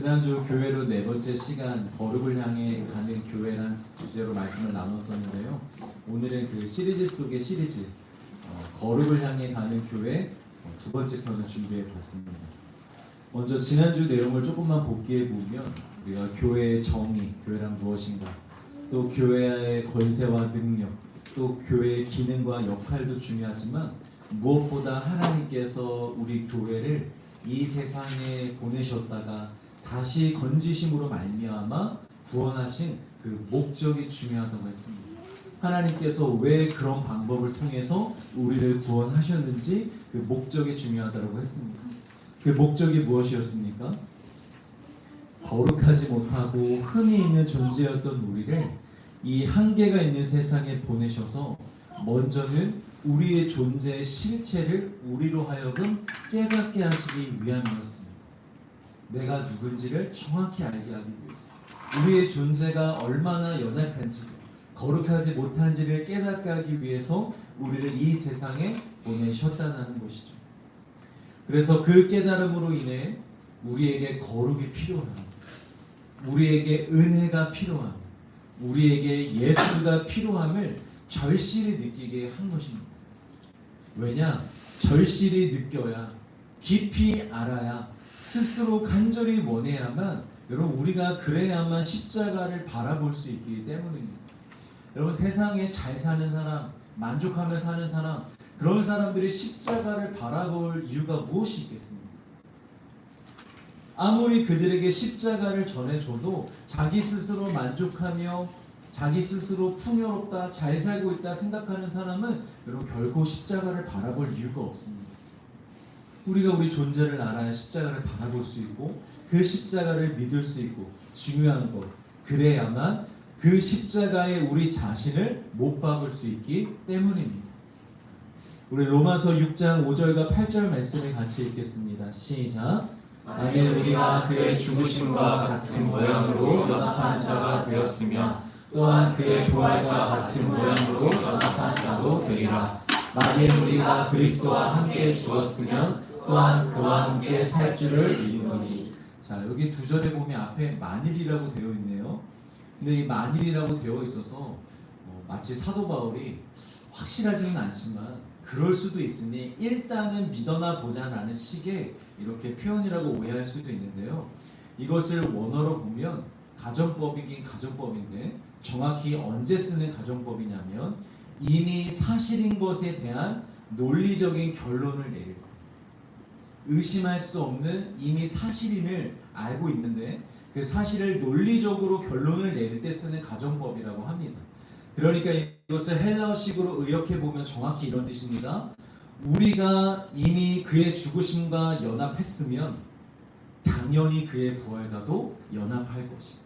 지난주 교회로 네 번째 시간 거룩을 향해 가는 교회란 주제로 말씀을 나눴었는데요. 오늘은 그 시리즈 속의 시리즈 거룩을 향해 가는 교회 두 번째 편을 준비해 봤습니다. 먼저 지난주 내용을 조금만 복기해 보면 우리가 교회의 정의, 교회란 무엇인가, 또 교회의 권세와 능력, 또 교회의 기능과 역할도 중요하지만 무엇보다 하나님께서 우리 교회를 이 세상에 보내셨다가 다시 건지심으로 말미암아 구원하신 그 목적이 중요하다고 했습니다. 하나님께서 왜 그런 방법을 통해서 우리를 구원하셨는지 그 목적이 중요하다고 했습니다. 그 목적이 무엇이었습니까? 거룩하지 못하고 흠이 있는 존재였던 우리를 이 한계가 있는 세상에 보내셔서 먼저는 우리의 존재의 실체를 우리로 하여금 깨닫게 하시기 위함이었습니다. 내가 누군지를 정확히 알게 하기 위해서, 우리의 존재가 얼마나 연약한지, 거룩하지 못한지를 깨닫게 하기 위해서 우리를 이 세상에 보내셨다는 것이죠. 그래서 그 깨달음으로 인해 우리에게 거룩이 필요합니다. 우리에게 은혜가 필요합니다. 우리에게 예수가 필요함을 절실히 느끼게 한 것입니다. 왜냐? 절실히 느껴야, 깊이 알아야, 스스로 간절히 원해야만, 여러분 우리가 그래야만 십자가를 바라볼 수 있기 때문입니다. 여러분 세상에 잘 사는 사람, 만족하며 사는 사람, 그런 사람들이 십자가를 바라볼 이유가 무엇이 있겠습니까? 아무리 그들에게 십자가를 전해줘도 자기 스스로 만족하며 자기 스스로 풍요롭다, 잘 살고 있다 생각하는 사람은 여러분 결코 십자가를 바라볼 이유가 없습니다. 우리가 우리 존재를 알아야 십자가를 바라볼 수 있고 그 십자가를 믿을 수 있고, 중요한 것, 그래야만 그 십자가에 우리 자신을 못 박을 수 있기 때문입니다. 우리 로마서 6장 5절과 8절 말씀을 같이 읽겠습니다. 시작. 만일 우리가 그의 죽으심과 같은 모양으로 연합한 자가 되었으면 또한 그의 부활과 같은 모양으로 연합한 자도 되리라. 만일 우리가 그리스도와 함께 죽었으면 또한 그와 함께 살 줄을 믿노니. 자, 여기 두 절에 보면 앞에 만일이라고 되어 있네요. 근데 이 만일이라고 되어 있어서 마치 사도 바울이 확실하지는 않지만 그럴 수도 있으니 일단은 믿어나 보자라는 식의 이렇게 표현이라고 오해할 수도 있는데요. 이것을 원어로 보면 가정법이긴 가정법인데 정확히 언제 쓰는 가정법이냐면 이미 사실인 것에 대한 논리적인 결론을 내릴 것. 의심할 수 없는 이미 사실임을 알고 있는데 그 사실을 논리적으로 결론을 내릴 때 쓰는 가정법이라고 합니다. 그러니까 이것을 헬라어식으로 의역해 보면 정확히 이런 뜻입니다. 우리가 이미 그의 죽으심과 연합했으면 당연히 그의 부활과도 연합할 것이다.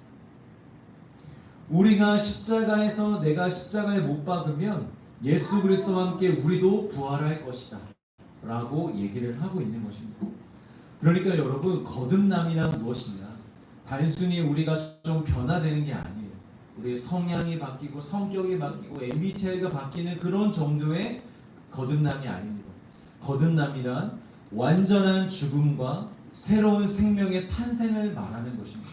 우리가 십자가에서 내가 십자가에 못 박으면 예수 그리스도와 함께 우리도 부활할 것이다 라고 얘기를 하고 있는 것입니다. 그러니까 여러분 거듭남이란 무엇이냐? 단순히 우리가 좀 변화되는 게 아니에요. 우리의 성향이 바뀌고 성격이 바뀌고 MBTI가 바뀌는 그런 정도의 거듭남이 아닙니다. 거듭남이란 완전한 죽음과 새로운 생명의 탄생을 말하는 것입니다.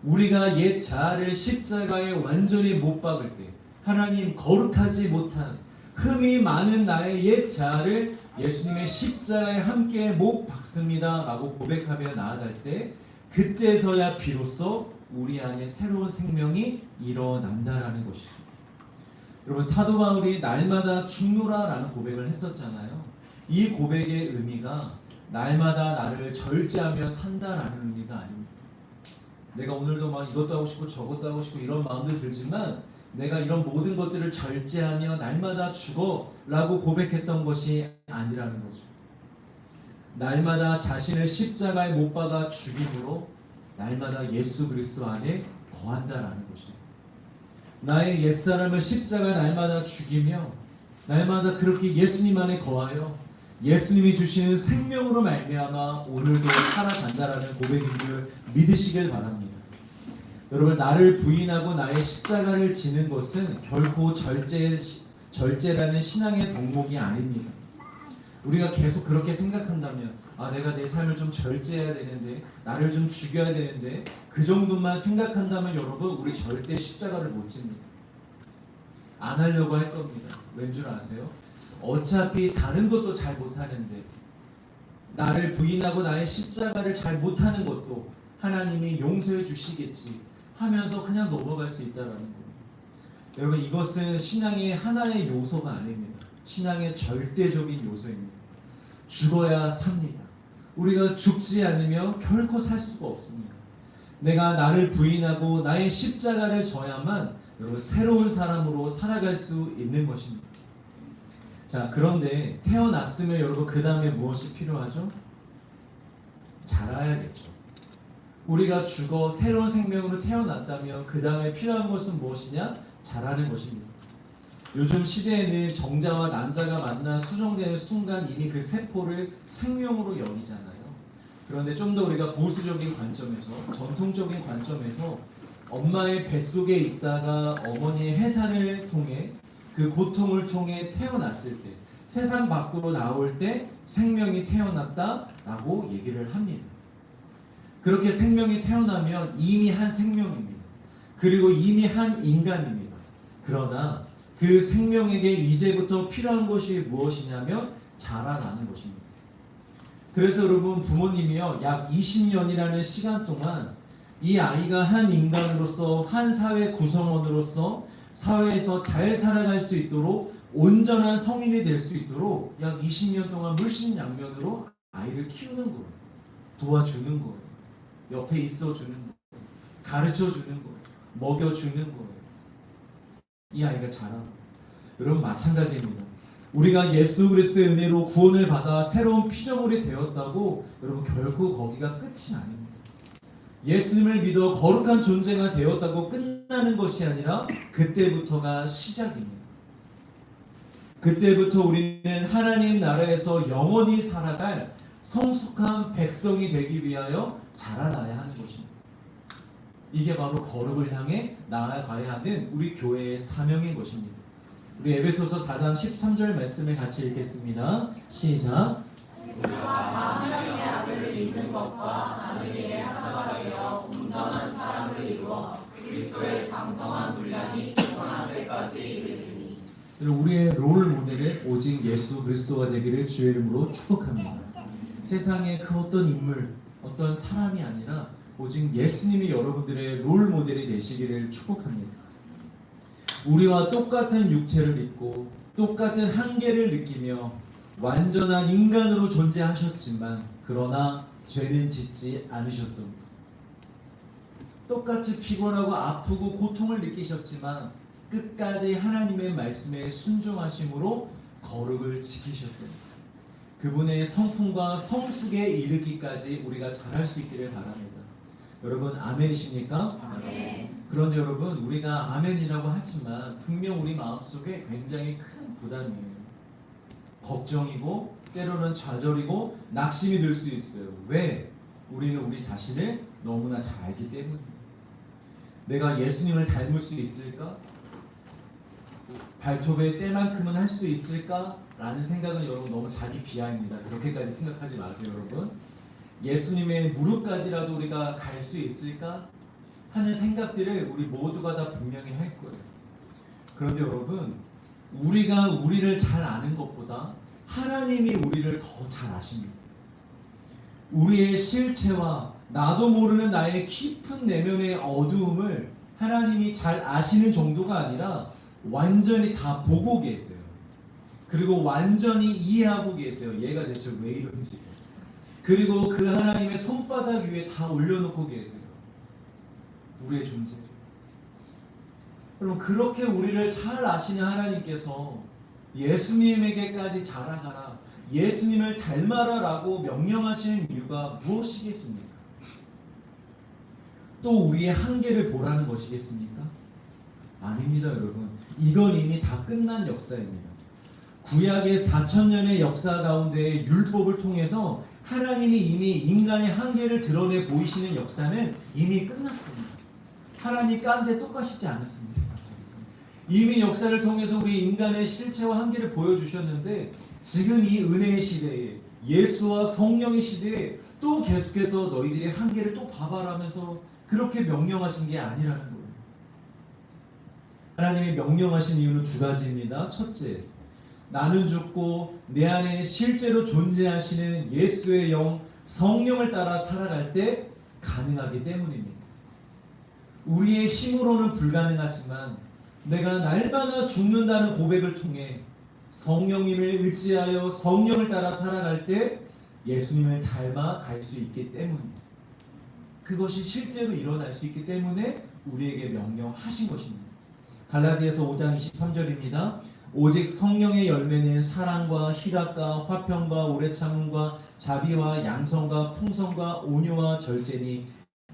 우리가 옛 자아를 십자가에 완전히 못 박을 때 하나님 거룩하지 못한 흠이 많은 나의 옛 자아를 예수님의 십자가에 함께 못 박습니다 라고 고백하며 나아갈 때 그때서야 비로소 우리 안에 새로운 생명이 일어난다라는 것이죠. 여러분 사도 바울이 날마다 죽노라 라는 고백을 했었잖아요. 이 고백의 의미가 날마다 나를 절제하며 산다라는 의미가 아닙니다. 내가 오늘도 막 이것도 하고 싶고 저것도 하고 싶고 이런 마음도 들지만 내가 이런 모든 것들을 절제하며 날마다 죽어 라고 고백했던 것이 아니라는 거죠. 날마다 자신을 십자가에 못 박아 죽임으로 날마다 예수 그리스도 안에 거한다라는 것입니다. 나의 옛사람을 십자가에 날마다 죽이며 날마다 그렇게 예수님 안에 거하여 예수님이 주시는 생명으로 말미암아 오늘도 살아간다라는 고백인 줄 믿으시길 바랍니다. 여러분 나를 부인하고 나의 십자가를 지는 것은 결코 절제라는 신앙의 덕목이 아닙니다. 우리가 계속 그렇게 생각한다면 내가 내 삶을 좀 절제해야 되는데 나를 좀 죽여야 되는데 그 정도만 생각한다면 여러분 우리 절대 십자가를 못 집니다. 안 하려고 할 겁니다. 왠 줄 아세요? 어차피 다른 것도 잘 못하는데 나를 부인하고 나의 십자가를 잘 못하는 것도 하나님이 용서해 주시겠지 하면서 그냥 넘어갈 수 있다는 거예요. 여러분 이것은 신앙의 하나의 요소가 아닙니다. 신앙의 절대적인 요소입니다. 죽어야 삽니다. 우리가 죽지 않으면 결코 살 수가 없습니다. 내가 나를 부인하고 나의 십자가를 져야만 여러분 새로운 사람으로 살아갈 수 있는 것입니다. 자, 그런데 태어났으면 여러분 그 다음에 무엇이 필요하죠? 자라야겠죠. 우리가 죽어 새로운 생명으로 태어났다면 그 다음에 필요한 것은 무엇이냐? 자라는 것입니다. 요즘 시대에는 정자와 난자가 만나 수정되는 순간 이미 그 세포를 생명으로 여기잖아요. 그런데 좀 더 우리가 보수적인 관점에서, 전통적인 관점에서 엄마의 뱃속에 있다가 어머니의 해산을 통해 그 고통을 통해 태어났을 때 세상 밖으로 나올 때 생명이 태어났다라고 얘기를 합니다. 그렇게 생명이 태어나면 이미 한 생명입니다. 그리고 이미 한 인간입니다. 그러나 그 생명에게 이제부터 필요한 것이 무엇이냐면 자라나는 것입니다. 그래서 여러분 부모님이요 약 20년이라는 시간 동안 이 아이가 한 인간으로서 한 사회 구성원으로서 사회에서 잘 살아갈 수 있도록 온전한 성인이 될 수 있도록 약 20년 동안 물심양면으로 아이를 키우는 거예요. 도와주는 거예요. 옆에 있어주는 거예요. 가르쳐주는 거예요. 먹여주는 거예요. 이 아이가 자라요. 여러분 마찬가지입니다. 우리가 예수 그리스도의 은혜로 구원을 받아 새로운 피조물이 되었다고 여러분 결코 거기가 끝이 아닙니다. 예수님을 믿어 거룩한 존재가 되었다고 끝나는 것이 아니라 그때부터가 시작입니다. 그때부터 우리는 하나님 나라에서 영원히 살아갈 성숙한 백성이 되기 위하여 자라나야 하는 것입니다. 이게 바로 거룩을 향해 나아가야 하는 우리 교회의 사명인 것입니다. 우리 에베소서 4장 13절 말씀을 같이 읽겠습니다. 시작. 우리가 하나님의 아들을 믿는 것과 나는 일에 하나가 되어 온전한 사람을 이루어 그리스도의 장성한 분량이 충만한 데까지 이르리니. 우리의 롤 모델은 오직 예수 그리스도가 되기를 주의 이름으로 축복합니다. 세상의 그 어떤 인물, 어떤 사람이 아니라 오직 예수님이 여러분들의 롤 모델이 되시기를 축복합니다. 우리와 똑같은 육체를 입고 똑같은 한계를 느끼며 완전한 인간으로 존재하셨지만 그러나 죄는 짓지 않으셨던 분. 똑같이 피곤하고 아프고 고통을 느끼셨지만 끝까지 하나님의 말씀에 순종하심으로 거룩을 지키셨던 분. 그분의 성품과 성숙에 이르기까지 우리가 잘할 수 있기를 바랍니다. 여러분 아멘이십니까? 아멘. 그런데 여러분 우리가 아멘이라고 하지만 분명 우리 마음속에 굉장히 큰 부담이에요. 걱정이고 때로는 좌절이고 낙심이 들 수 있어요. 왜? 우리는 우리 자신을 너무나 잘 알기 때문입니다. 내가 예수님을 닮을 수 있을까? 발톱의 때만큼은 할 수 있을까? 라는 생각은 여러분 너무 자기 비하입니다. 그렇게까지 생각하지 마세요 여러분. 예수님의 무릎까지라도 우리가 갈 수 있을까? 하는 생각들을 우리 모두가 다 분명히 할 거예요. 그런데 여러분 우리가 우리를 잘 아는 것보다 하나님이 우리를 더 잘 아십니다. 우리의 실체와 나도 모르는 나의 깊은 내면의 어두움을 하나님이 잘 아시는 정도가 아니라 완전히 다 보고 계세요. 그리고 완전히 이해하고 계세요. 얘가 대체 왜 이런지. 그리고 그 하나님의 손바닥 위에 다 올려놓고 계세요. 우리의 존재. 여러분 그렇게 우리를 잘 아시는 하나님께서 예수님에게까지 자라가라, 예수님을 닮아라 라고 명령하시는 이유가 무엇이겠습니까? 또 우리의 한계를 보라는 것이겠습니까? 아닙니다 여러분. 이건 이미 다 끝난 역사입니다. 구약의 4,000년의 역사 가운데 율법을 통해서 하나님이 이미 인간의 한계를 드러내 보이시는 역사는 이미 끝났습니다. 하나님 깐데 똑같이지 않았습니다. 이미 역사를 통해서 우리 인간의 실체와 한계를 보여주셨는데 지금 이 은혜의 시대에 예수와 성령의 시대에 또 계속해서 너희들의 한계를 또 봐봐라면서 그렇게 명령하신 게 아니라는 거예요. 하나님이 명령하신 이유는 두 가지입니다. 첫째, 나는 죽고 내 안에 실제로 존재하시는 예수의 영 성령을 따라 살아갈 때 가능하기 때문입니다. 우리의 힘으로는 불가능하지만 내가 날마다 죽는다는 고백을 통해 성령님을 의지하여 성령을 따라 살아갈 때 예수님을 닮아 갈 수 있기 때문입니다. 그것이 실제로 일어날 수 있기 때문에 우리에게 명령하신 것입니다. 갈라디아서 5장 23절입니다. 오직 성령의 열매는 사랑과 희락과 화평과 오래 참음과 자비와 양성과 풍성과 온유와 절제니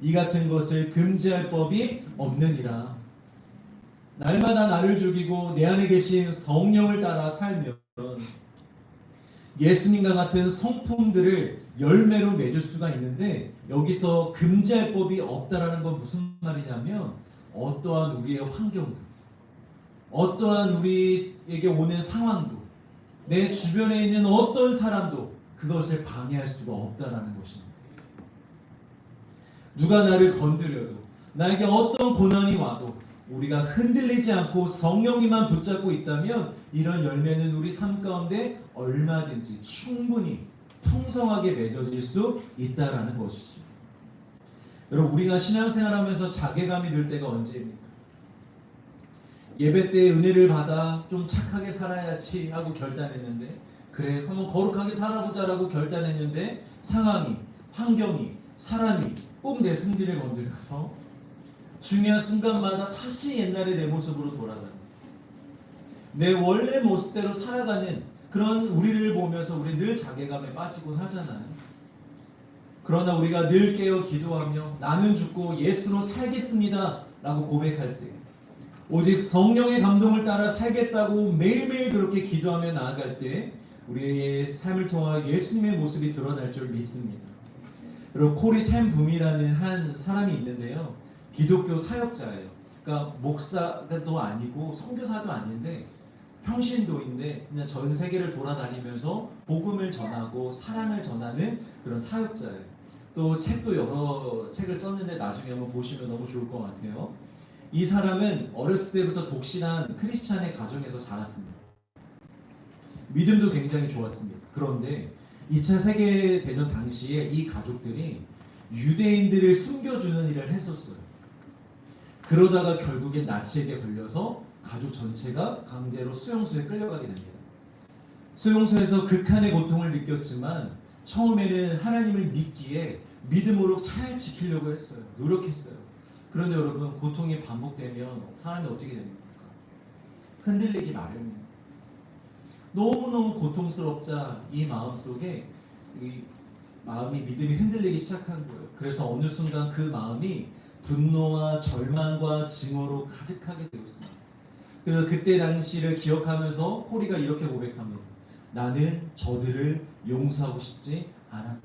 이 같은 것을 금지할 법이 없느니라. 날마다 나를 죽이고 내 안에 계신 성령을 따라 살면 예수님과 같은 성품들을 열매로 맺을 수가 있는데 여기서 금지할 법이 없다라는 건 무슨 말이냐면 어떠한 우리의 환경도 어떠한 우리에게 오는 상황도 내 주변에 있는 어떤 사람도 그것을 방해할 수가 없다라는 것입니다. 누가 나를 건드려도 나에게 어떤 고난이 와도 우리가 흔들리지 않고 성령님만 붙잡고 있다면 이런 열매는 우리 삶 가운데 얼마든지 충분히 풍성하게 맺어질 수 있다라는 것이죠. 여러분, 우리가 신앙생활하면서 자괴감이 들 때가 언제입니까? 예배 때 은혜를 받아 좀 착하게 살아야지 하고 결단했는데 그래 한번 거룩하게 살아보자라고 결단했는데 상황이, 환경이, 사람이 꼭 내 승질을 건드려서 중요한 순간마다 다시 옛날의 내 모습으로 돌아가는 내 원래 모습대로 살아가는 그런 우리를 보면서 우리 늘 자괴감에 빠지곤 하잖아요. 그러나 우리가 늘 깨어 기도하며 나는 죽고 예수로 살겠습니다 라고 고백할 때 오직 성령의 감동을 따라 살겠다고 매일매일 그렇게 기도하며 나아갈 때 우리의 삶을 통해 예수님의 모습이 드러날 줄 믿습니다. 여러분, 코리 텐 붐이라는 한 사람이 있는데요. 기독교 사역자예요. 그러니까 목사도 아니고 선교사도 아닌데 평신도인데 그냥 전 세계를 돌아다니면서 복음을 전하고 사랑을 전하는 그런 사역자예요. 또 책도 여러 책을 썼는데 나중에 한번 보시면 너무 좋을 것 같아요. 이 사람은 어렸을 때부터 독실한 크리스찬의 가정에서 자랐습니다. 믿음도 굉장히 좋았습니다. 그런데 2차 세계대전 당시에 이 가족들이 유대인들을 숨겨주는 일을 했었어요. 그러다가 결국엔 나치에게 걸려서 가족 전체가 강제로 수용소에 끌려가게 됩니다. 수용소에서 극한의 고통을 느꼈지만 처음에는 하나님을 믿기에 믿음으로 잘 지키려고 했어요. 노력했어요. 그런데 여러분, 고통이 반복되면 사람이 어떻게 됩니까? 흔들리기 마련입니다. 너무너무 고통스럽자 이 마음속에 이 마음이 믿음이 흔들리기 시작한 거예요. 그래서 어느 순간 그 마음이 분노와 절망과 증오로 가득하게 되었습니다. 그래서 그때 당시를 기억하면서 코리가 이렇게 고백합니다. 나는 저들을 용서하고 싶지 않았다.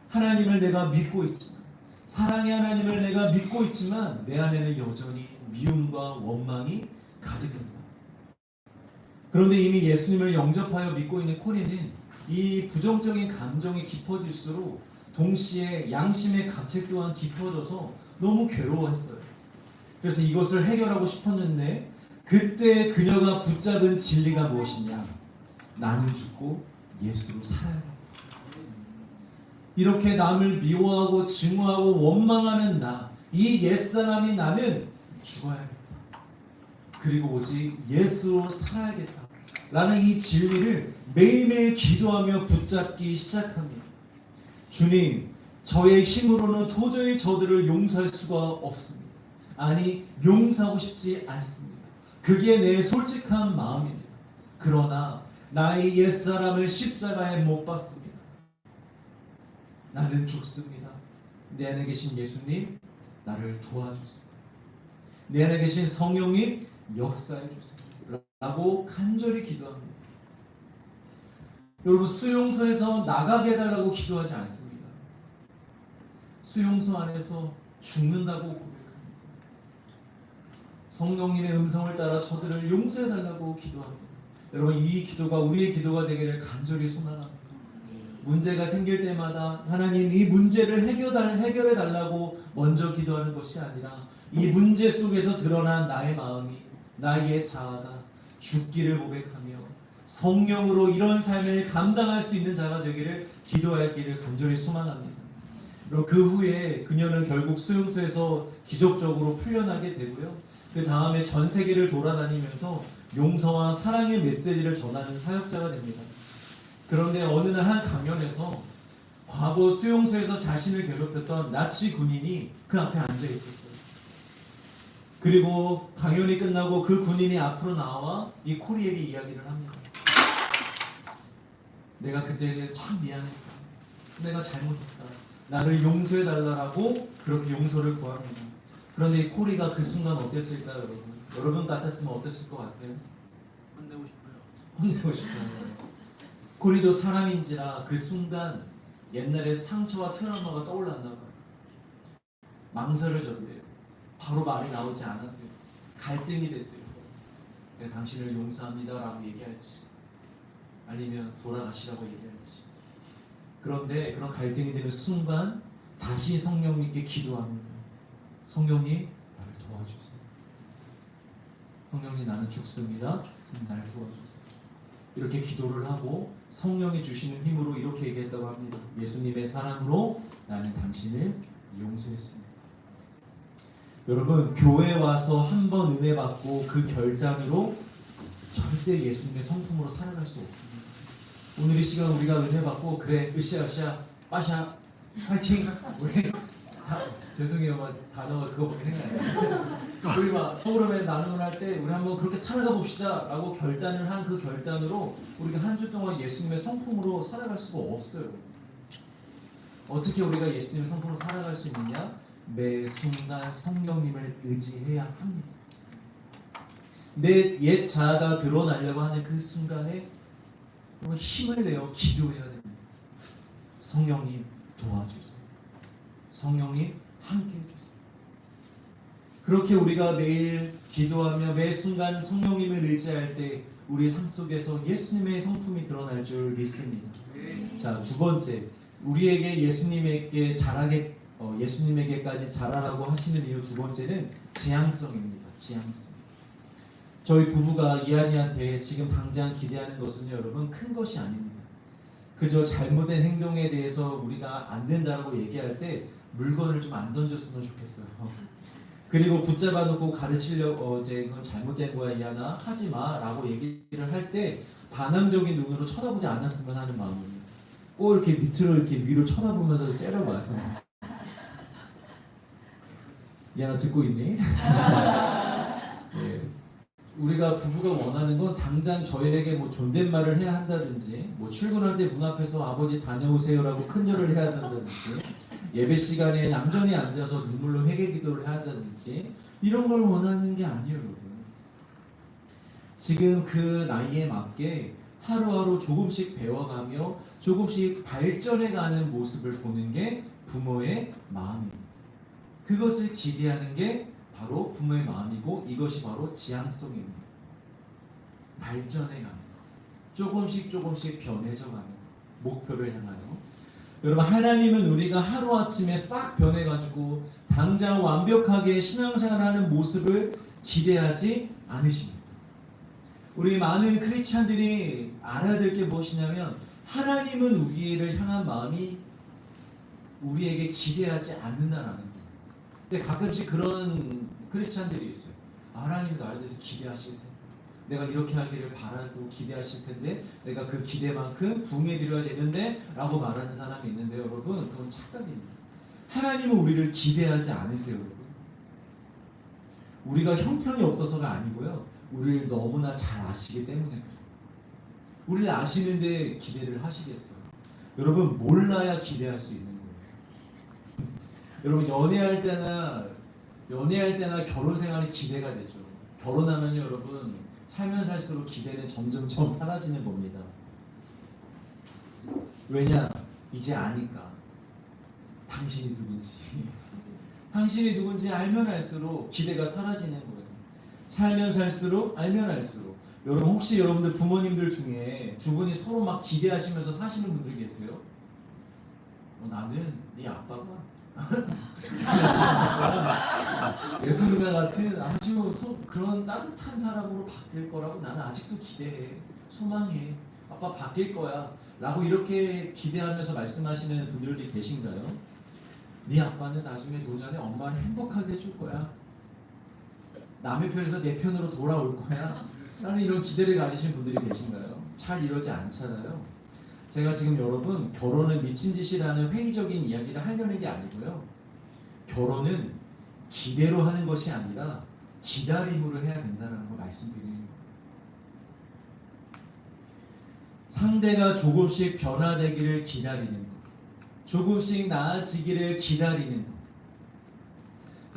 하나님을 내가 믿고 있지만 사랑의 하나님을 내가 믿고 있지만 내 안에는 여전히 미움과 원망이 가득합니다. 그런데 이미 예수님을 영접하여 믿고 있는 코리는 이 부정적인 감정이 깊어질수록 동시에 양심의 가책 또한 깊어져서 너무 괴로워했어요. 그래서 이것을 해결하고 싶었는데 그때 그녀가 붙잡은 진리가 무엇이냐? 나는 죽고 예수로 살아야겠다. 이렇게 남을 미워하고 증오하고 원망하는 나, 이 옛사람인 나는 죽어야겠다. 그리고 오직 예수로 살아야겠다. 라는 이 진리를 매일매일 기도하며 붙잡기 시작합니다. 주님, 저의 힘으로는 도저히 저들을 용서할 수가 없습니다. 아니, 용서하고 싶지 않습니다. 그게 내 솔직한 마음입니다. 그러나 나의 옛사람을 십자가에 못 박습니다. 나는 죽습니다. 내 안에 계신 예수님, 나를 도와주세요. 내 안에 계신 성령님, 역사해 주세요. 라고 간절히 기도합니다. 여러분, 수용소에서 나가게 해달라고 기도하지 않습니다. 수용소 안에서 죽는다고 고백합니다. 성령님의 음성을 따라 저들을 용서해달라고 기도합니다. 여러분, 이 기도가 우리의 기도가 되기를 간절히 소망합니다. 문제가 생길 때마다 하나님 이 문제를 해결해 달라고 먼저 기도하는 것이 아니라 이 문제 속에서 드러난 나의 마음이, 나의 자아가 죽기를 고백하며 성령으로 이런 삶을 감당할 수 있는 자가 되기를 기도하기를 간절히 소망합니다. 그리고 그 후에 그녀는 결국 수용소에서 기적적으로 풀려나게 되고요. 그 다음에 전 세계를 돌아다니면서 용서와 사랑의 메시지를 전하는 사역자가 됩니다. 그런데 어느 날 한 강연에서 과거 수용소에서 자신을 괴롭혔던 나치 군인이 그 앞에 앉아 있었어요. 그리고 강연이 끝나고 그 군인이 앞으로 나와 이 코리에게 이야기를 합니다. 내가 그때는 참 미안했다. 내가 잘못했다. 나를 용서해달라고 그렇게 용서를 구합니다. 그런데 이 코리가 그 순간 어땠을까요, 여러분? 여러분 같았으면 어땠을 것 같아요? 혼내고 싶어요. 혼내고 싶어요. 코리도 사람인지라 그 순간 옛날에 상처와 트라우마가 떠올랐나 봐요. 망설여졌대요. 바로 말이 나오지 않았대요. 갈등이 됐대요. 내가 당신을 용서합니다라고 얘기할지 아니면 돌아가시라고 얘기할지. 그런데 그런 갈등이 되는 순간 다시 성령님께 기도합니다. 성령님, 나를 도와주세요. 성령님, 나는 죽습니다. 나를 도와주세요. 이렇게 기도를 하고 성령이 주시는 힘으로 이렇게 얘기했다고 합니다. 예수님의 사랑으로 나는 당신을 용서했습니다. 여러분, 교회 와서 한 번 은혜 받고 그 결단으로 절대 예수님의 성품으로 살아갈 수 없습니다. 오늘 이 시간 우리가 은혜 받고 그래 으쌰으쌰 빠샤 파이팅 우리 다 죄송해요 단어가 그거밖에 생각이 안 나요. 우리 막 서울음에 나눔을 할 때 우리 한번 그렇게 살아가 봅시다 라고 결단을 한 그 결단으로 우리가 한 주 동안 예수님의 성품으로 살아갈 수가 없어요. 어떻게 우리가 예수님의 성품으로 살아갈 수 있느냐? 매 순간 성령님을 의지해야 합니다. 내 옛 자아가 드러나려고 하는 그 순간에 힘을 내어 기도해야 됩니다. 성령님 도와주세요. 성령님 함께 해주세요. 그렇게 우리가 매일 기도하며 매 순간 성령님을 의지할 때 우리 삶 속에서 예수님의 성품이 드러날 줄 믿습니다. 자, 두 번째, 우리에게 예수님에게까지 자라라고 하시는 이유 두 번째는 지향성입니다. 지향성. 저희 부부가 이한이한테 지금 당장 기대하는 것은요, 여러분, 큰 것이 아닙니다. 그저 잘못된 행동에 대해서 우리가 안 된다라고 얘기할 때 물건을 좀 안 던졌으면 좋겠어요. 그리고 붙잡아 놓고 가르치려고 그건 잘못된 거야 이한아 하지 마라고 얘기를 할 때 반항적인 눈으로 쳐다보지 않았으면 하는 마음입니다. 꼭 이렇게 밑으로 이렇게 위로 쳐다보면서 째려봐요. 이한아 듣고 있니? 네. 우리가 부부가 원하는 건 당장 저희에게 뭐 존댓말을 해야 한다든지, 뭐 출근할 때 문 앞에서 아버지 다녀오세요라고 큰절을 해야 된다든지, 예배 시간에 얌전히 앉아서 눈물로 회개 기도를 해야 한다든지, 이런 걸 원하는 게 아니에요, 여러분. 지금 그 나이에 맞게 하루하루 조금씩 배워가며 조금씩 발전해가는 모습을 보는 게 부모의 마음입니다. 그것을 기대하는 게 바로 부모의 마음이고, 이것이 바로 지향성입니다. 발전해가는 것, 조금씩 변해져가는 것, 목표를 향하여. 여러분, 하나님은 우리가 하루아침에 싹 변해가지고 당장 완벽하게 신앙생활하는 모습을 기대하지 않으십니다. 우리 많은 크리스찬들이 알아야 될 게 무엇이냐면, 하나님은 우리를 향한 마음이 우리에게 기대하지 않는다라는 거예요. 근데 가끔씩 그런 크리스찬들이 있어요. 하나님도 나에 대해서 기대하실 텐데, 내가 이렇게 하기를 바라고 기대하실 텐데, 내가 그 기대만큼 부응해드려야 되는데 라고 말하는 사람이 있는데, 여러분, 그건 착각입니다. 하나님은 우리를 기대하지 않으세요, 여러분. 우리가 형편이 없어서가 아니고요, 우리를 너무나 잘 아시기 때문에 그래요. 우리를 아시는데 기대를 하시겠어요? 여러분, 몰라야 기대할 수 있는 거예요. 여러분, 연애할 때나 결혼 생활이 기대가 되죠. 결혼하면요, 여러분, 살면 살수록 기대는 점점점 사라지는 겁니다. 왜냐? 이제 아니까. 당신이 누군지 알면 알수록 기대가 사라지는 거예요. 살면 살수록 알면 알수록. 여러분 혹시 여러분들 부모님들 중에 두 분이 서로 막 기대하시면서 사시는 분들 계세요? 나는 네 아빠가 예수 누나 같은 아주 그런 따뜻한 사람으로 바뀔 거라고 나는 아직도 기대해, 소망해. 아빠 바뀔 거야 라고 이렇게 기대하면서 말씀하시는 분들이 계신가요? 네 아빠는 나중에 노년에 엄마를 행복하게 해줄 거야, 남의 편에서 내 편으로 돌아올 거야 라는 이런 기대를 가지신 분들이 계신가요? 잘 이러지 않잖아요. 제가 지금 여러분 결혼은 미친 짓이라는 회의적인 이야기를 하려는 게 아니고요, 결혼은 기대로 하는 것이 아니라 기다림으로 해야 된다는 걸 말씀드리는 거예요. 상대가 조금씩 변화되기를 기다리는 것, 조금씩 나아지기를 기다리는 것.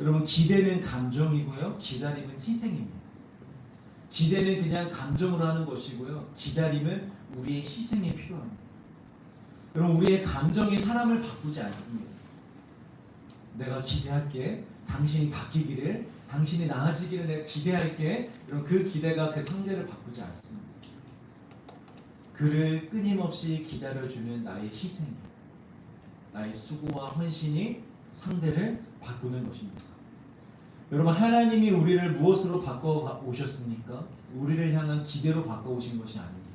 여러분 기대는 감정이고요, 기다림은 희생입니다. 기대는 그냥 감정으로 하는 것이고요, 기다림은 우리의 희생이 필요합니다. 여러분 우리의 감정이 사람을 바꾸지 않습니다. 내가 기대할게, 당신이 바뀌기를, 당신이 나아지기를 내가 기대할게. 여러분 그 기대가 그 상대를 바꾸지 않습니다. 그를 끊임없이 기다려주는 나의 희생, 나의 수고와 헌신이 상대를 바꾸는 것입니다. 여러분 하나님이 우리를 무엇으로 바꿔 오셨습니까? 우리를 향한 기대로 바꿔 오신 것이 아닙니다.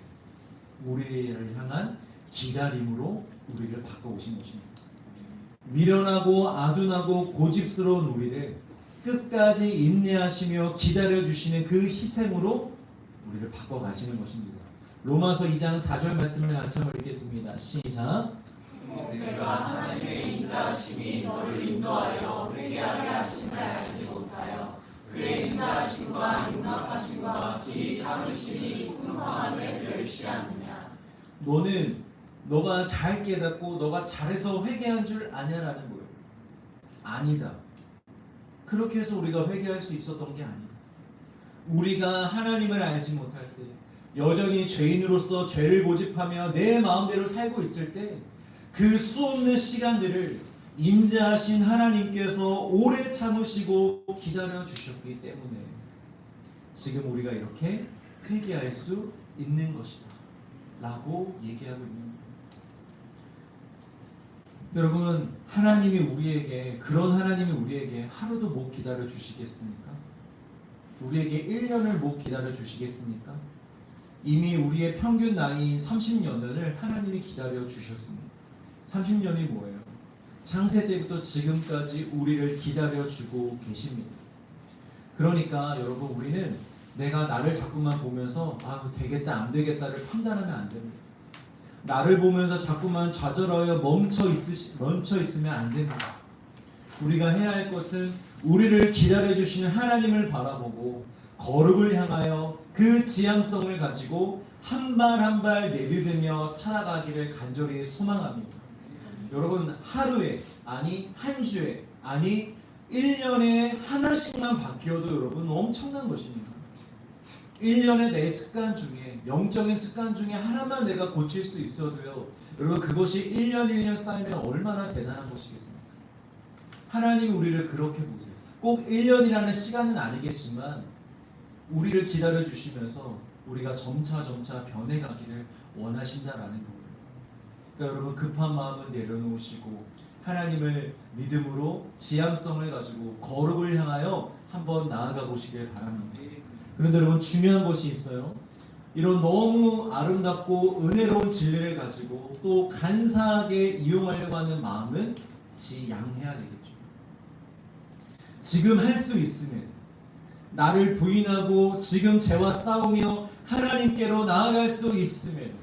우리를 향한 기다림으로 우리를 바꿔 오신 것입니다. 미련하고 아둔하고 고집스러운 우리를 끝까지 인내하시며 기다려주시는 그 희생으로 우리를 바꿔 가시는 것입니다. 로마서 2장 4절 말씀을 같이 한번 읽겠습니다. 시작. 내가 하나님의 인자하심이 너를 인도하여 회개하게 하심을 알지 못하여 그의 인자하심과 용납하심과 길이 참으심이 풍성함을 멸시하느냐. 너는 너가 잘 깨닫고 너가 잘해서 회개한 줄 아냐라는 거예요. 아니다. 그렇게 해서 우리가 회개할 수 있었던 게 아니다. 우리가 하나님을 알지 못할 때, 여전히 죄인으로서 죄를 고집하며 내 마음대로 살고 있을 때, 그 수없는 시간들을 인자하신 하나님께서 오래 참으시고 기다려 주셨기 때문에 지금 우리가 이렇게 회개할 수 있는 것이다 라고 얘기하고 있는 거예요. 여러분 하나님이 우리에게, 그런 하나님이 우리에게 하루도 못 기다려 주시겠습니까? 우리에게 1년을 못 기다려 주시겠습니까? 이미 우리의 평균 나이인 30년을 하나님이 기다려 주셨습니다. 30년이 뭐예요? 창세 때부터 지금까지 우리를 기다려 주고 계십니다. 그러니까 여러분 우리는 내가 나를 자꾸만 보면서 되겠다 안 되겠다를 판단하면 안 됩니다. 나를 보면서 자꾸만 좌절하여 멈춰 있으면 안 됩니다. 우리가 해야 할 것은 우리를 기다려 주시는 하나님을 바라보고 거룩을 향하여 그 지향성을 가지고 한 발 한 발 내딛으며 살아가기를 간절히 소망합니다. 여러분 하루에, 아니 한 주에, 아니 1년에 하나씩만 바뀌어도 여러분 엄청난 것입니다. 1년에 내 습관 중에, 영적인 습관 중에 하나만 내가 고칠 수 있어도요, 여러분 그것이 1년 1년 쌓이면 얼마나 대단한 것이겠습니까? 하나님이 우리를 그렇게 보세요. 꼭 1년이라는 시간은 아니겠지만 우리를 기다려 주시면서 우리가 점차 변해가기를 원하신다라는 거예요. 그러니까 여러분 급한 마음은 내려놓으시고 하나님을 믿음으로 지향성을 가지고 거룩을 향하여 한번 나아가 보시길 바랍니다. 그런데 여러분 중요한 것이 있어요. 이런 너무 아름답고 은혜로운 진리를 가지고 또 간사하게 이용하려고 하는 마음은 지양해야 되겠죠. 지금 할 수 있음에도, 나를 부인하고 지금 죄와 싸우며 하나님께로 나아갈 수 있음에도,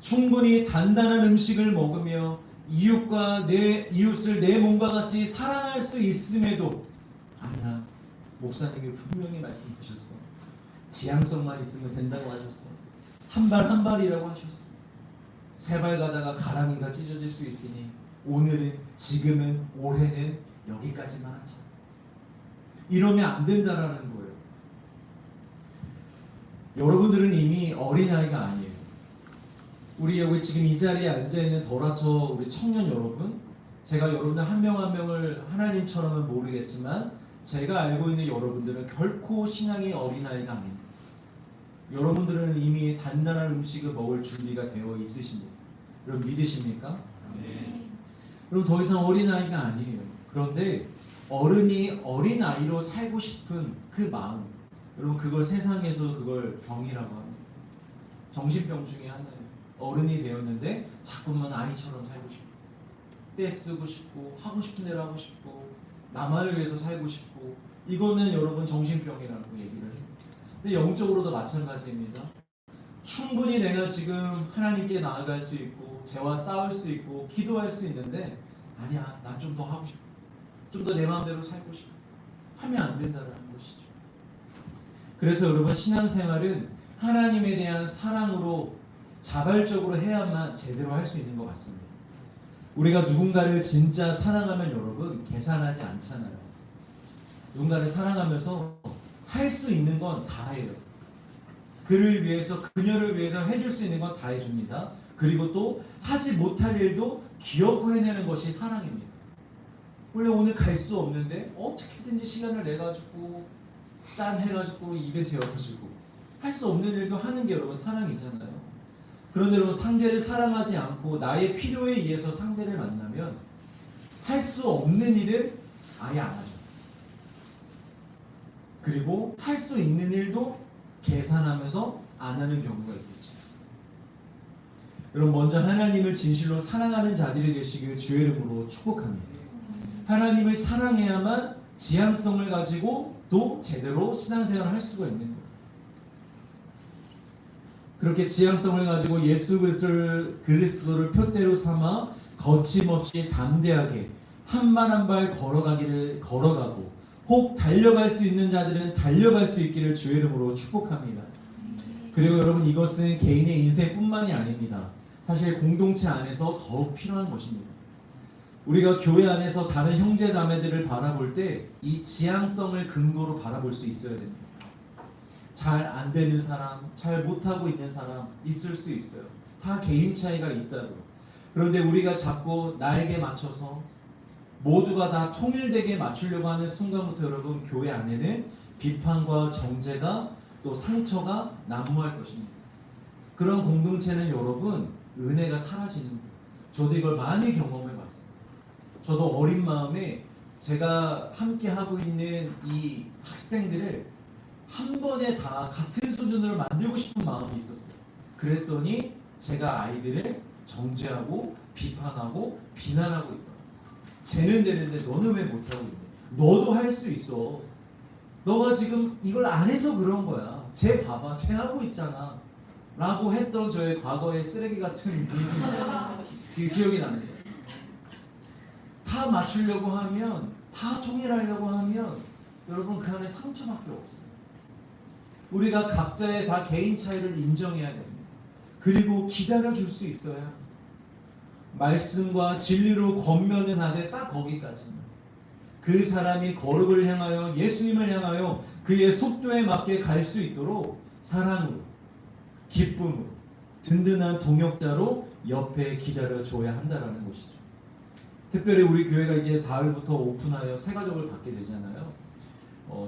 충분히 단단한 음식을 먹으며 이웃과 내 이웃을 내 몸과 같이 사랑할 수 있음에도, 아니야, 목사님이 분명히 말씀하셨어. 지향성만 있으면 된다고 하셨어. 한 발 한 발이라고 하셨어. 세 발 가다가 가랑이가 찢어질 수 있으니 오늘은, 지금은, 올해는 여기까지만 하자. 이러면 안 된다라는 거예요. 여러분들은 이미 어린아이가 아니에요. 우리 여기 지금 이 자리에 앉아있는 더라처 우리 청년 여러분, 제가 여러분들 한 명 한 명을 하나님처럼은 모르겠지만 제가 알고 있는 여러분들은 결코 신앙의 어린아이가 아닙니다. 여러분들은 이미 단단한 음식을 먹을 준비가 되어 있으십니다. 여러분 믿으십니까? 그럼 더 이상 어린아이가 아니에요. 그런데 어른이 어린아이로 살고 싶은 그 마음, 여러분 그걸 세상에서 그걸 병이라고 합니다. 정신병 중에 하나예요. 어른이 되었는데 자꾸만 아이처럼 살고 싶고 떼쓰고 싶고 하고 싶은 대로 하고 싶고 나만을 위해서 살고 싶고, 이거는 여러분 정신병이라고 얘기를 해요. 근데 영적으로도 마찬가지입니다. 충분히 내가 지금 하나님께 나아갈 수 있고 죄와 싸울 수 있고 기도할 수 있는데, 아니야 난 좀 더 하고 싶어, 좀 더 내 마음대로 살고 싶어 하면 안 된다는 것이죠. 그래서 여러분 신앙생활은 하나님에 대한 사랑으로 자발적으로 해야만 제대로 할 수 있는 것 같습니다. 우리가 누군가를 진짜 사랑하면 여러분 계산하지 않잖아요. 누군가를 사랑하면서 할 수 있는 건 다 해요. 그를 위해서, 그녀를 위해서 해줄 수 있는 건 다 해줍니다. 그리고 또 하지 못할 일도 기어코 해내는 것이 사랑입니다. 원래 오늘 갈 수 없는데 어떻게든지 시간을 내가지고 짠 해가지고 이벤트 열어주고 할 수 없는 일도 하는 게 여러분 사랑이잖아요. 그런데 여러분 상대를 사랑하지 않고 나의 필요에 의해서 상대를 만나면 할 수 없는 일을 아예 안 하죠. 그리고 할 수 있는 일도 계산하면서 안 하는 경우가 있겠죠. 여러분 먼저 하나님을 진실로 사랑하는 자들이 되시길 주의 이름으로 축복합니다. 하나님을 사랑해야만 지향성을 가지고 또 제대로 신앙생활을 할 수가 있는 거예요. 그렇게 지향성을 가지고 예수 그리스도를 표대로 삼아 거침없이 담대하게 한 발 한 발 걸어가고 혹 달려갈 수 있는 자들은 달려갈 수 있기를 주의 이름으로 축복합니다. 그리고 여러분 이것은 개인의 인생뿐만이 아닙니다. 사실 공동체 안에서 더욱 필요한 것입니다. 우리가 교회 안에서 다른 형제 자매들을 바라볼 때 이 지향성을 근거로 바라볼 수 있어야 됩니다. 잘 안 되는 사람, 잘 못하고 있는 사람 있을 수 있어요. 다 개인 차이가 있다고. 그런데 우리가 자꾸 나에게 맞춰서 모두가 다 통일되게 맞추려고 하는 순간부터 여러분 교회 안에는 비판과 정죄가 또 상처가 난무할 것입니다. 그런 공동체는 여러분 은혜가 사라지는 거예요. 저도 이걸 많이 경험해봤어요. 저도 어린 마음에 제가 함께 하고 있는 이 학생들을 한 번에 다 같은 수준으로 만들고 싶은 마음이 있었어요. 그랬더니 제가 아이들을 정죄하고 비판하고 비난하고 있더라고요. 쟤는 되는데 너는 왜 못하고 있니? 너도 할 수 있어. 너가 지금 이걸 안 해서 그런 거야. 쟤 봐봐, 쟤 하고 있잖아 라고 했던 저의 과거의 쓰레기 같은 기억이 납니다. 다 맞추려고 하면, 다 통일하려고 하면 여러분 그 안에 상처밖에 없어요. 우리가 각자의 다 개인 차이를 인정해야 됩니다. 그리고 기다려줄 수 있어야 합니다. 말씀과 진리로 권면은 하되 딱 거기까지입니다. 그 사람이 거룩을 향하여 예수님을 향하여 그의 속도에 맞게 갈 수 있도록 사랑으로, 기쁨으로, 든든한 동역자로 옆에 기다려줘야 한다는 것이죠. 특별히 우리 교회가 이제 4월부터 오픈하여 새 가족을 받게 되잖아요.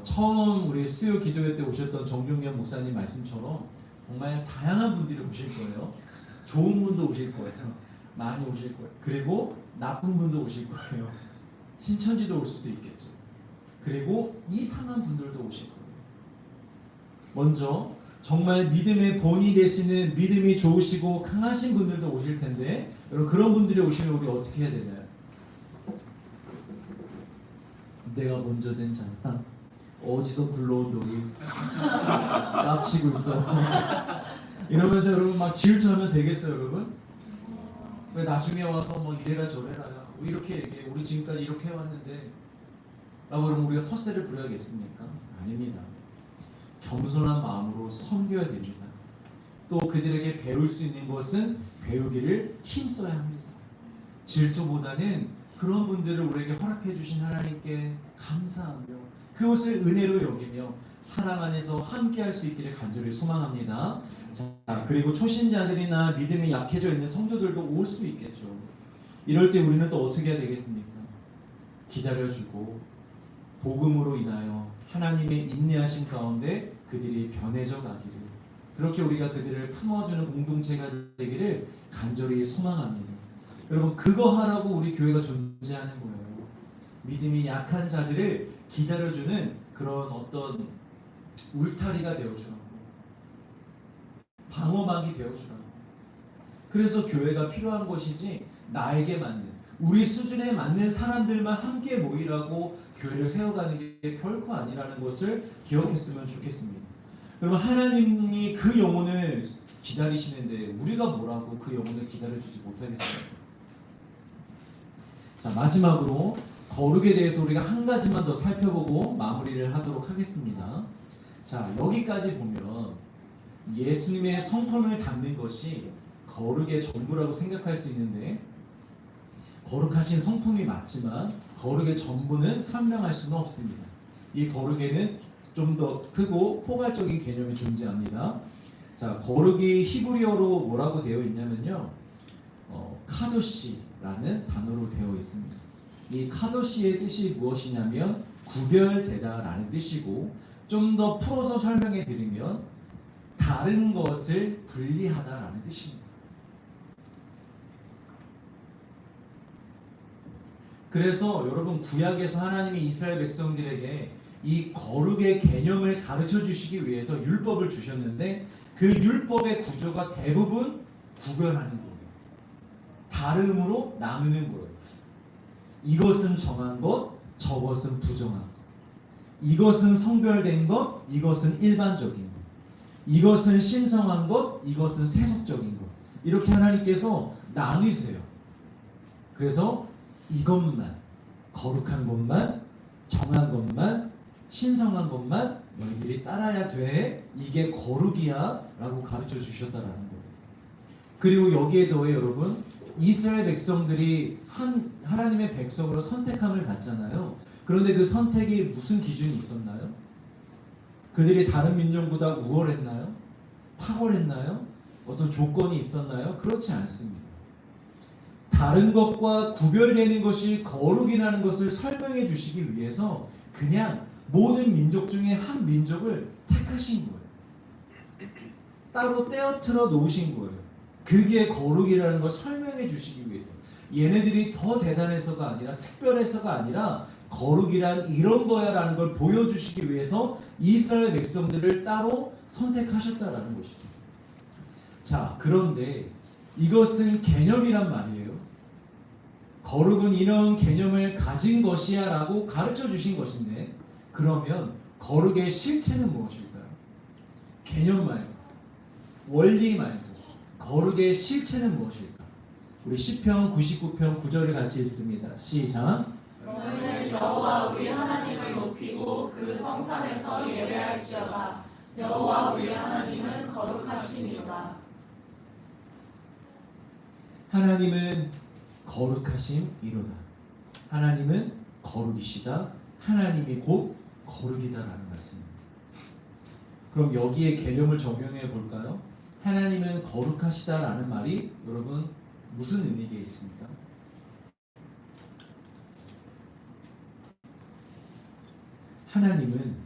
처음 우리 수요 기도회 때 오셨던 정종현 목사님 말씀처럼 정말 다양한 분들이 오실 거예요. 좋은 분도 오실 거예요. 많이 오실 거예요. 그리고 나쁜 분도 오실 거예요. 신천지도 올 수도 있겠죠. 그리고 이상한 분들도 오실 거예요. 먼저 정말 믿음의 본이 되시는 믿음이 좋으시고 강하신 분들도 오실 텐데, 여러분 그런 분들이 오시면 우리 어떻게 해야 되나요? 내가 먼저 된 자나 어디서 굴러온 돌이 납치고 있어 이러면서 여러분 막 질투하면 되겠어요? 여러분 왜 나중에 와서 뭐 이래라 저래라 이렇게 얘기해, 우리 지금까지 이렇게 해왔는데 라고 그러면 우리가 텃세를 부려야겠습니까? 아닙니다. 겸손한 마음으로 섬겨야 됩니다. 또 그들에게 배울 수 있는 것은 배우기를 힘써야 합니다. 질투보다는 그런 분들을 우리에게 허락해 주신 하나님께 감사하며 그것을 은혜로 여기며 사랑 안에서 함께 할 수 있기를 간절히 소망합니다. 자, 그리고 초신자들이나 믿음이 약해져 있는 성도들도 올 수 있겠죠. 이럴 때 우리는 또 어떻게 해야 되겠습니까? 기다려주고 복음으로 인하여 하나님의 인내하신 가운데 그들이 변해져 가기를, 그렇게 우리가 그들을 품어주는 공동체가 되기를 간절히 소망합니다. 여러분, 그거 하라고 우리 교회가 존재하는 거예요. 믿음이 약한 자들을 기다려주는 그런 어떤 울타리가 되어주라고, 방어막이 되어주라고. 그래서 교회가 필요한 것이지, 나에게 맞는, 우리 수준에 맞는 사람들만 함께 모이라고 교회를 세워가는 게 결코 아니라는 것을 기억했으면 좋겠습니다. 여러분, 하나님이 그 영혼을 기다리시는데 우리가 뭐라고 그 영혼을 기다려주지 못하겠습니까? 자, 마지막으로 거룩에 대해서 우리가 한 가지만 더 살펴보고 마무리를 하도록 하겠습니다. 자, 여기까지 보면 예수님의 성품을 담는 것이 거룩의 전부라고 생각할 수 있는데, 거룩하신 성품이 맞지만 거룩의 전부는 설명할 수는 없습니다. 이 거룩에는 좀 더 크고 포괄적인 개념이 존재합니다. 자, 거룩이 히브리어로 뭐라고 되어 있냐면요, 카도시라는 단어로 되어 있습니다. 이 카도시의 뜻이 무엇이냐면 구별되다라는 뜻이고, 좀 더 풀어서 설명해 드리면 다른 것을 분리하다라는 뜻입니다. 그래서 여러분, 구약에서 하나님이 이스라엘 백성들에게 이 거룩의 개념을 가르쳐 주시기 위해서 율법을 주셨는데, 그 율법의 구조가 대부분 구별하는 거예요. 다름으로 나누는 거예요. 이것은 정한 것, 저것은 부정한 것. 이것은 성별된 것, 이것은 일반적인 것. 이것은 신성한 것, 이것은 세속적인 것. 이렇게 하나님께서 나누세요. 그래서 이것만, 거룩한 것만, 정한 것만, 신성한 것만 너희들이 따라야 돼. 이게 거룩이야 라고 가르쳐 주셨다라는 거예요. 그리고 여기에 더해 여러분, 이스라엘 백성들이 하나님의 백성으로 선택함을 받잖아요. 그런데 그 선택이 무슨 기준이 있었나요? 그들이 다른 민족보다 우월했나요? 탁월했나요? 어떤 조건이 있었나요? 그렇지 않습니다. 다른 것과 구별되는 것이 거룩이라는 것을 설명해 주시기 위해서 그냥 모든 민족 중에 한 민족을 택하신 거예요. 따로 떼어트려 놓으신 거예요. 그게 거룩이라는 걸 설명해 주시기 위해서. 얘네들이 더 대단해서가 아니라, 특별해서가 아니라 거룩이란 이런 거야 라는 걸 보여주시기 위해서 이스라엘 백성들을 따로 선택하셨다라는 것이죠. 자, 그런데 이것은 개념이란 말이에요. 거룩은 이런 개념을 가진 것이야 라고 가르쳐 주신 것인데, 그러면 거룩의 실체는 무엇일까요? 개념 말고, 원리 말고 거룩의 실체는 무엇일까? 우리 시편 99편 9절을 같이 읽습니다. 시작. 너희는 여호와 우리 하나님을 높이고 그 성산에서 예배할지어다. 여호와 우리 하나님은 거룩하심이로다. 하나님은 거룩하심이로다. 하나님은 거룩이시다. 하나님이 곧 거룩이다라는 말씀입니다. 그럼 여기에 개념을 적용해 볼까요? 하나님은 거룩하시다라는 말이 여러분 무슨 의미가 있습니까? 하나님은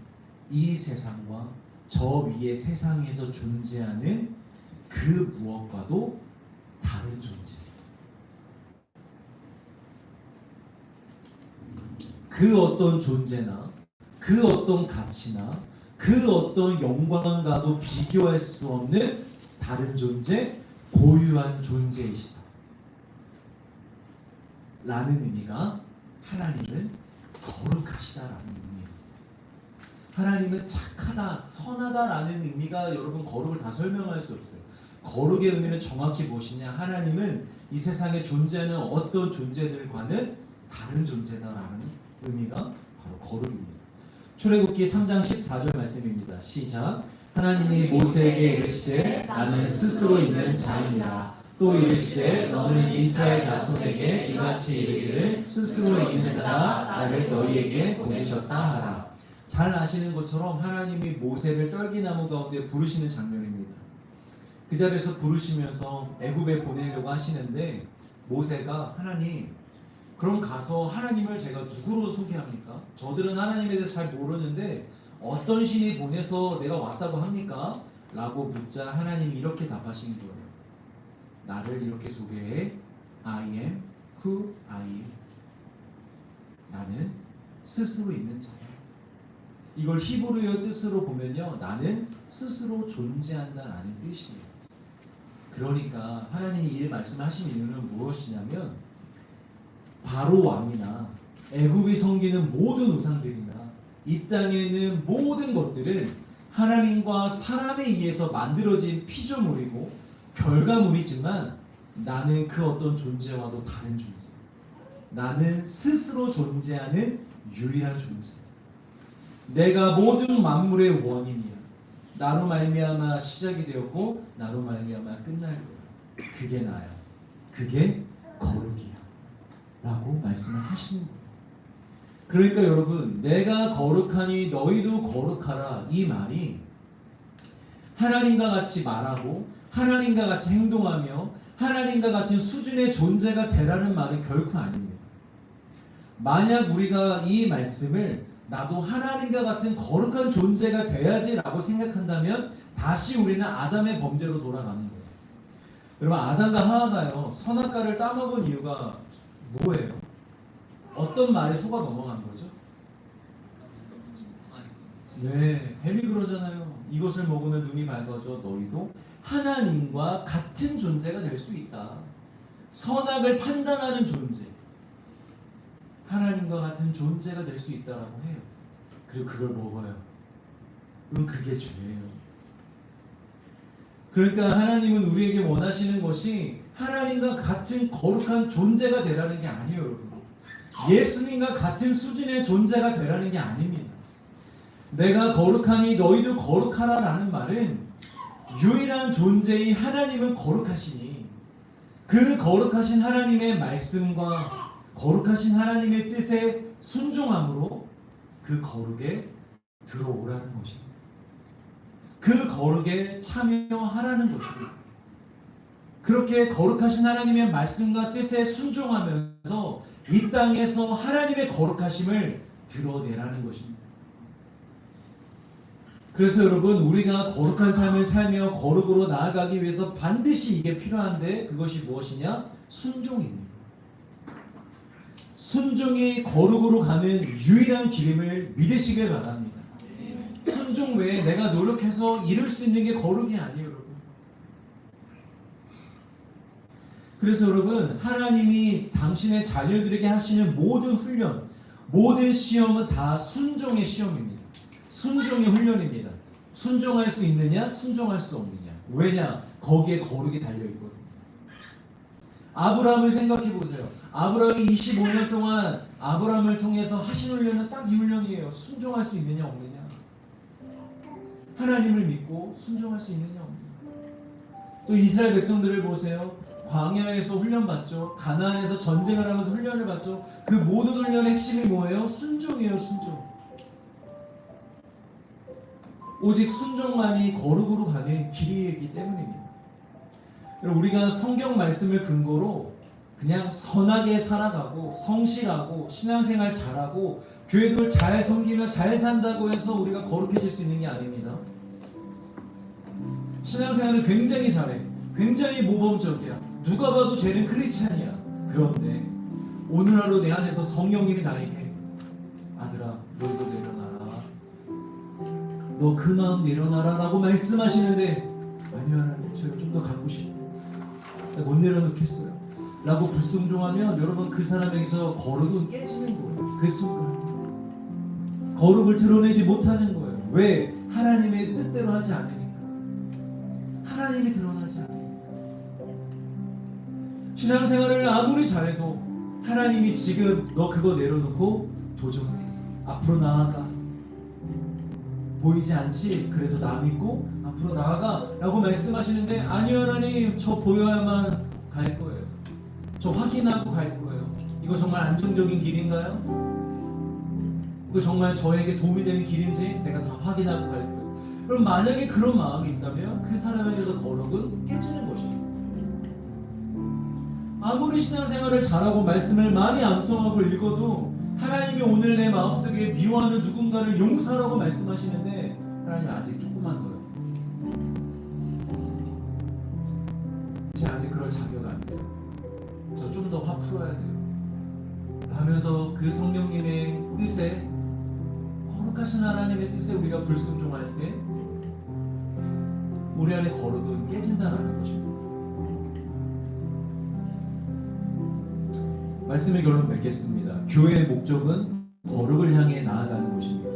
이 세상과 저 위의 세상에서 존재하는 그 무엇과도 다른 존재. 그 어떤 존재나 그 어떤 가치나 그 어떤 영광과도 비교할 수 없는 다른 존재, 고유한 존재이시다 라는 의미가 하나님은 거룩하시다라는 의미입니다. 하나님은 착하다, 선하다라는 의미가 여러분 거룩을 다 설명할 수 없어요. 거룩의 의미는 정확히 무엇이냐? 하나님은 이 세상에 존재하는 어떤 존재들과는 다른 존재다라는 의미가 바로 거룩입니다. 출애굽기 3장 14절 말씀입니다. 시작. 하나님이 모세에게 이르시되 나는 스스로 있는 자이니라. 또 이르시되 너는 이스라엘 자손에게 이같이 이르기를 스스로 있는 자가 나를 너희에게 보내셨다 하라. 잘 아시는 것처럼 하나님이 모세를 떨기나무 가운데 부르시는 장면입니다. 그 자리에서 부르시면서 애굽에 보내려고 하시는데 모세가 하나님, 그럼 가서 하나님을 제가 누구로 소개합니까? 저들은 하나님에 대해서 잘 모르는데 어떤 신이 보내서 내가 왔다고 합니까? 라고 묻자 하나님이 이렇게 답하신 거예요. 나를 이렇게 소개해. I am who I am. 나는 스스로 있는 자야. 이걸 히브리어 뜻으로 보면요, 나는 스스로 존재한다라는 뜻이에요. 그러니까 하나님이 이 말씀하신 이유는 무엇이냐면, 바로 왕이나 애굽이 섬기는 모든 우상들이나 이 땅에 있는 모든 것들은 하나님과 사람에 의해서 만들어진 피조물이고 결과물이지만 나는 그 어떤 존재와도 다른 존재. 나는 스스로 존재하는 유일한 존재. 내가 모든 만물의 원인이야. 나로 말미암아 시작이 되었고 나로 말미암아 끝날 거야. 그게 나야. 그게 거룩이야. 라고 말씀을 하시는 거예요. 그러니까 여러분, 내가 거룩하니 너희도 거룩하라, 이 말이 하나님과 같이 말하고 하나님과 같이 행동하며 하나님과 같은 수준의 존재가 되라는 말은 결코 아닙니다. 만약 우리가 이 말씀을 나도 하나님과 같은 거룩한 존재가 돼야지 라고 생각한다면 다시 우리는 아담의 범죄로 돌아가는 거예요. 여러분, 아담과 하와가요, 선악과를 따먹은 이유가 뭐예요? 어떤 말에 속아 넘어간 거죠? 네, 뱀이 그러잖아요. 이것을 먹으면 눈이 밝아져 너희도 하나님과 같은 존재가 될 수 있다. 선악을 판단하는 존재, 하나님과 같은 존재가 될 수 있다라고 해요. 그리고 그걸 먹어요. 그럼 그게 죄예요. 그러니까 하나님은 우리에게 원하시는 것이 하나님과 같은 거룩한 존재가 되라는 게 아니에요, 여러분. 예수님과 같은 수준의 존재가 되라는 게 아닙니다. 내가 거룩하니 너희도 거룩하라 라는 말은 유일한 존재인 하나님은 거룩하시니 그 거룩하신 하나님의 말씀과 거룩하신 하나님의 뜻에 순종함으로 그 거룩에 들어오라는 것입니다. 그 거룩에 참여하라는 것입니다. 그렇게 거룩하신 하나님의 말씀과 뜻에 순종하면서 이 땅에서 하나님의 거룩하심을 드러내라는 것입니다. 그래서 여러분, 우리가 거룩한 삶을 살며 거룩으로 나아가기 위해서 반드시 이게 필요한데 그것이 무엇이냐? 순종입니다. 순종이 거룩으로 가는 유일한 길임을 믿으시길 바랍니다. 순종 외에 내가 노력해서 이룰 수 있는 게 거룩이 아니에요, 여러분. 그래서 여러분, 하나님이 당신의 자녀들에게 하시는 모든 훈련, 모든 시험은 다 순종의 시험입니다. 순종의 훈련입니다. 순종할 수 있느냐, 순종할 수 없느냐. 왜냐? 거기에 거룩이 달려있거든요. 아브라함을 생각해 보세요. 아브라함이 25년 동안 아브라함을 통해서 하신 훈련은 딱 이 훈련이에요. 순종할 수 있느냐, 없느냐. 하나님을 믿고 순종할 수 있느냐, 없느냐. 또 이스라엘 백성들을 보세요. 광야에서 훈련받죠. 가나안에서 전쟁을 하면서 훈련을 받죠. 그 모든 훈련의 핵심이 뭐예요? 순종이에요, 순종. 오직 순종만이 거룩으로 가는 길이기 때문입니다. 우리가 성경 말씀을 근거로 그냥 선하게 살아가고 성실하고 신앙생활 잘하고 교회도 잘 섬기며 잘 산다고 해서 우리가 거룩해질 수 있는 게 아닙니다. 신앙생활을 굉장히 잘해. 굉장히 모범적이야. 누가 봐도 쟤는 크리스찬이야. 그런데 오늘 하루 내 안에서 성령님이 나에게 아들아, 너희도 내려놔라. 너 그 마음 내려놔라 라고 말씀하시는데 아니요 하나님, 제가 좀 더 갖고 싶어요. 못 내려놓겠어요 라고 불순종하면 여러분, 그 사람에게서 거룩은 깨지는 거예요. 그 순간 거룩을 드러내지 못하는 거예요. 왜? 하나님의 뜻대로 하지 않으니까. 하나님이 드러나지 않으니까. 신앙생활을 아무리 잘해도 하나님이 지금 너 그거 내려놓고 도전해, 앞으로 나아가, 보이지 않지? 그래도 나 믿고 앞으로 나아가 라고 말씀하시는데 아니요 하나님, 저 보여야만 갈 거예요. 저 확인하고 갈 거예요. 이거 정말 안정적인 길인가요? 이거 정말 저에게 도움이 되는 길인지 내가 다 확인하고 갈 거예요. 그럼 만약에 그런 마음이 있다면 그 사람에게서 거룩은 깨지는 것입니다. 아무리 신앙생활을 잘하고 말씀을 많이 암송하고 읽어도 하나님이 오늘 내 마음속에 미워하는 누군가를 용서하라고 말씀하시는데 하나님 아직 조금만 더요. 제 아직 그럴 자격 안 돼요. 저 좀 더 화 풀어야 돼요. 하면서 그 성령님의 뜻에, 거룩하신 하나님의 뜻에 우리가 불순종할 때 우리 안에 거룩은 깨진다라는 것입니다. 말씀의 결론 맺겠습니다. 교회의 목적은 거룩을 향해 나아가는 것입니다.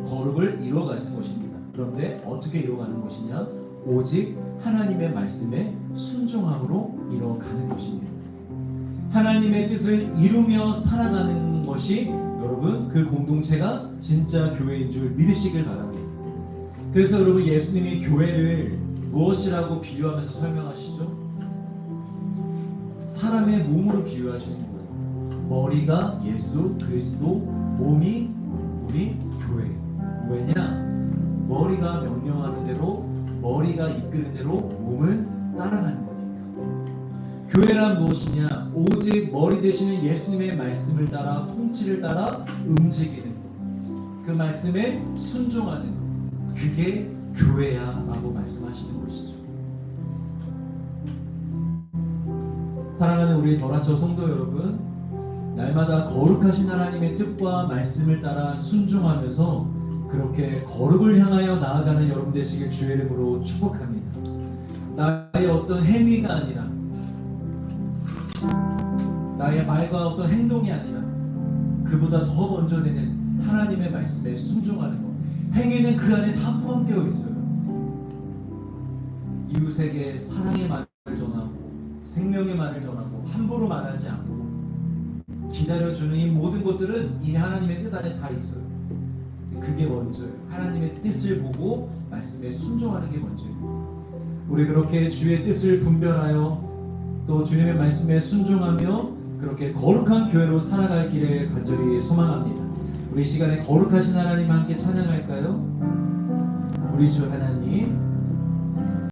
거룩을 이루어가시는 것입니다. 그런데 어떻게 이루어가는 것이냐? 오직 하나님의 말씀에 순종함으로 이루어가는 것입니다. 하나님의 뜻을 이루며 살아가는 것이 여러분 그 공동체가 진짜 교회인 줄 믿으시길 바랍니다. 그래서 여러분 예수님이 교회를 무엇이라고 비유하면서 설명하시죠? 사람의 몸으로 비유하시는 거예요. 머리가 예수 그리스도, 몸이 우리 교회. 왜냐? 머리가 명령하는 대로, 머리가 이끄는 대로 몸은 따라가는 거니까. 교회란 무엇이냐? 오직 머리 되시는 예수님의 말씀을 따라, 통치를 따라 움직이는 것. 그 말씀에 순종하는 것. 그게 교회야 라고 말씀하시는 것이죠. 사랑하는 우리 더라처 성도 여러분, 날마다 거룩하신 하나님의 뜻과 말씀을 따라 순종하면서 그렇게 거룩을 향하여 나아가는 여러분 되시길 주의 이름으로 축복합니다. 나의 어떤 행위가 아니라, 나의 말과 어떤 행동이 아니라 그보다 더 먼저 되는 하나님의 말씀에 순종하는 것. 행위는 그 안에 다 포함되어 있어요. 이웃에게 사랑의 말을 전하고 생명의 말을 전하고 함부로 말하지 않고 기다려주는 이 모든 것들은 이미 하나님의 뜻 안에 다 있어요. 그게 먼저예요. 하나님의 뜻을 보고 말씀에 순종하는 게 먼저예요. 우리 그렇게 주의 뜻을 분별하여 또 주님의 말씀에 순종하며 그렇게 거룩한 교회로 살아갈 길을 간절히 소망합니다. 우리 이 시간에 거룩하신 하나님 함께 찬양할까요? 우리 주 하나님